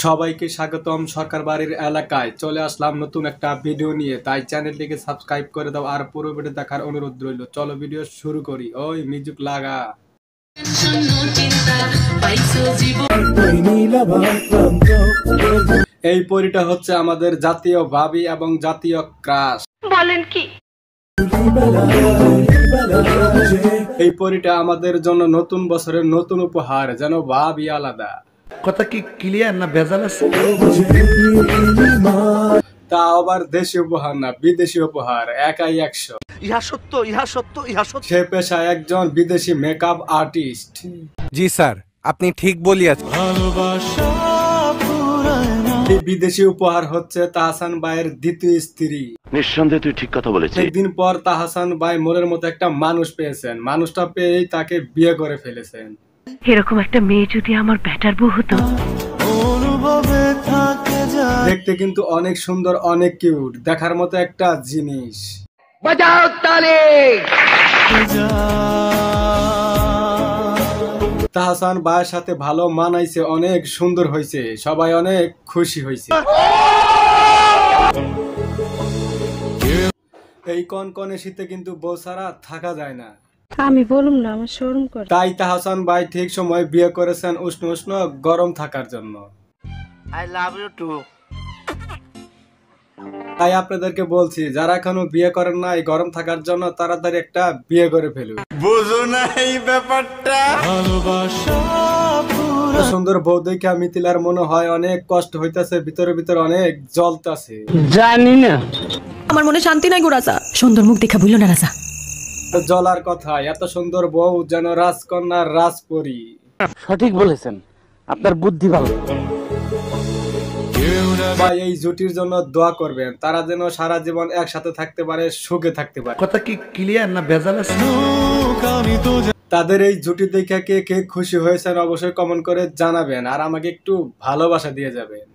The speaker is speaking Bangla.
সবাইকে স্বাগতম সরকার বাড়ির এলাকায় চলে আসলাম নতুন একটা ভিডিও নিয়ে। তাই চ্যানেলটিকে সাবস্ক্রাইব করে দাও আর পুরো ভিডিও দেখার অনুরোধ রইল। চলো ভিডিও শুরু করি। ওই মিউজিক লাগা। এই পরীটা হচ্ছে আমাদের জাতীয় ভাবি এবং জাতীয় ক্রাশ। বলেন কি? এই পরীটা আমাদের জন্য নতুন বছরের নতুন উপহার, যেন ভাবই আলাদা। কথা কি ক্লিয়ার না ভেজাল আছে? তা আবার দেশি উপহার না, বিদেশি উপহার, একাই 100। ইহা সত্য, ইহা সত্য, ইহা সত্য। সে পেশায় একজন বিদেশি মেকআপ আর্টিস্ট। জি স্যার, আপনি ঠিক বলিয়াছেন। এই বিদেশি উপহার হচ্ছে তাহসান ভাইয়ের দ্বিতীয় স্ত্রী। নিঃসন্দেহে তুই ঠিক কথা বলেছিস। একদিন পর তাহসান ভাই মনের মতো একটা মানুষ পেয়েছেন। মানুষটা পেয়েই তাকে বিয়ে করে ফেলেছেন। এরকম একটা মেয়ে যদি আমার ব্যাটার বউ হতো। দেখতে কিন্তু অনেক সুন্দর, অনেক কিউট, দেখার মতো একটা জিনিস। তাহসান ভাইয়ের সাথে ভালো মানাইছে, অনেক সুন্দর হয়েছে, সবাই অনেক খুশি হয়েছে। এই কনকনে শীতে কিন্তু বউ ছাড়া থাকা যায় না। আমি বলুম না, আমার শরম করে। তাই তাহসান ভাই ঠিক সময় বিয়ে করেছেন উষ্ণ উষ্ণ গরম থাকার জন্য। I love you too. তাই আপনাদেরকে বলছি, যারা এখনো বিয়ে করেন না এই গরম থাকার জন্য, তাড়াতাড়ি একটা বিয়ে করে ফেলুন। বুঝো না এই ব্যাপারটা? সুন্দর বউ দেখে মিথিলার মনে হয় অনেক কষ্ট হইতাছে, ভিতরে ভিতরে অনেক জ্বলতাছে। জানি না, আমার মনে শান্তি নাই গো রাজা। সুন্দর মুখ দেখা ভুলো না রাজা। জ্বলার কথা, এত সুন্দর বউ যেন রাজকন্যার রাজপরী। সঠিক বলেছেন, আপনার বুদ্ধি ভালো। ভাই এই জুটির জন্য দোয়া করবেন, তারা যেন সারা জীবন একসাথে থাকতে পারে, সুখে থাকতে পারে। কথা কি ক্লিয়ার না ভেজাল আছে? তাদের এই জুটি দেখে কে কে খুশি হয়েছেন অবশ্যই কমেন্ট করে জানাবেন, আর আমাকে একটু ভালোবাসা দিয়ে যাবেন।